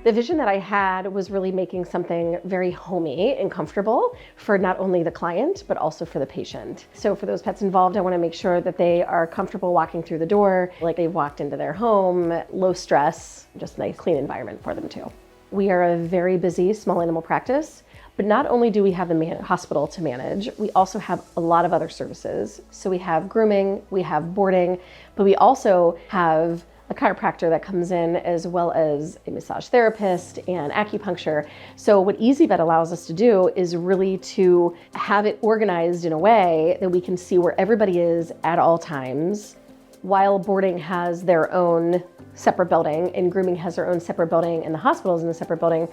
The vision that I had was really making something very homey and comfortable for not only the client, but also for the patient. So for those pets involved, I want to make sure that they are comfortable walking through the door, like they've walked into their home, low stress, just a nice clean environment for them too. We are a very busy small animal practice, but not only do we have the hospital to manage, we also have a lot of other services. So we have grooming, we have boarding, but we also have a chiropractor that comes in, as well as a massage therapist and acupuncture. So what ezyVet allows us to do is really to have it organized in a way that we can see where everybody is at all times, while boarding has their own separate building and grooming has their own separate building and the hospital is in a separate building.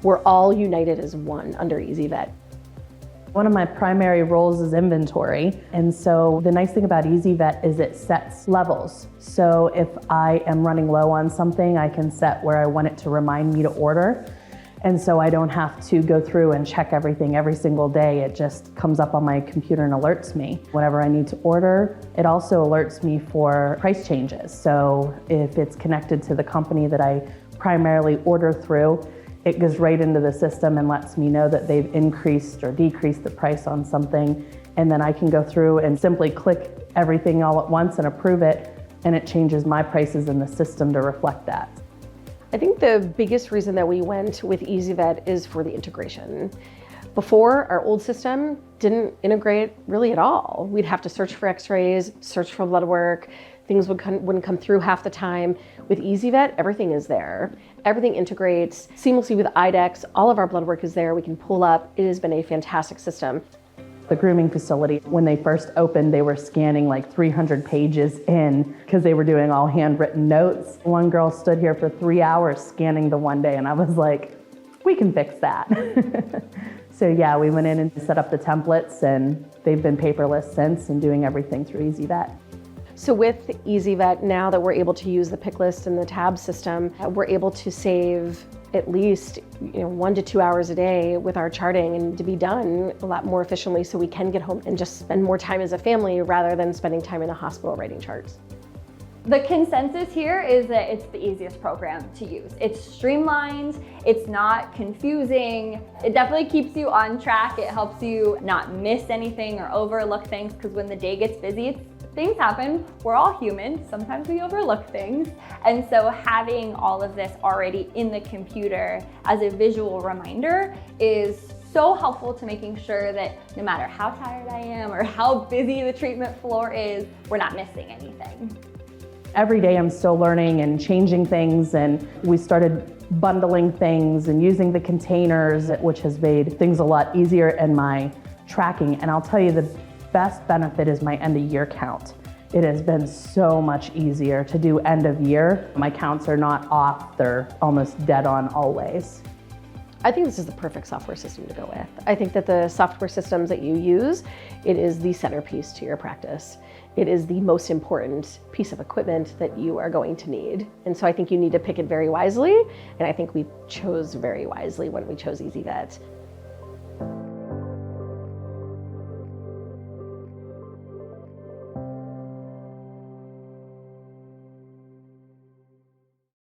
We're all united as one under ezyVet. One of my primary roles is inventory. And so the nice thing about ezyVet is it sets levels. So if I am running low on something, I can set where I want it to remind me to order. And so I don't have to go through and check everything every single day. It just comes up on my computer and alerts me whenever I need to order. It also alerts me for price changes. So if it's connected to the company that I primarily order through, it goes right into the system and lets me know that they've increased or decreased the price on something. And then I can go through and simply click everything all at once and approve it, and it changes my prices in the system to reflect that. I think the biggest reason that we went with ezyVet is for the integration. Before, our old system didn't integrate really at all. We'd have to search for x-rays, search for blood work, things wouldn't come through half the time. With ezyVet, everything is there. Everything integrates seamlessly with IDEXX. All of our blood work is there. We can pull up. It has been a fantastic system. The grooming facility, when they first opened, they were scanning like 300 pages in because they were doing all handwritten notes. One girl stood here for 3 hours scanning the one day, and I was like, we can fix that. So yeah, we went in and set up the templates, and they've been paperless since and doing everything through ezyVet. So with ezyVet, now that we're able to use the pick list and the tab system, we're able to save at least 1 to 2 hours a day with our charting, and to be done a lot more efficiently so we can get home and just spend more time as a family rather than spending time in the hospital writing charts. The consensus here is that it's the easiest program to use. It's streamlined, it's not confusing, it definitely keeps you on track, it helps you not miss anything or overlook things, because when the day gets busy, things happen, we're all human, sometimes we overlook things. And so having all of this already in the computer as a visual reminder is so helpful to making sure that no matter how tired I am or how busy the treatment floor is, we're not missing anything. Every day I'm still learning and changing things, and we started bundling things and using the containers, which has made things a lot easier in my tracking. And I'll tell you, the best benefit is my end of year count. It has been so much easier to do end of year. My counts are not off, they're almost dead on always. I think this is the perfect software system to go with. I think that the software systems that you use, it is the centerpiece to your practice. It is the most important piece of equipment that you are going to need. And so I think you need to pick it very wisely. And I think we chose very wisely when we chose ezyVet.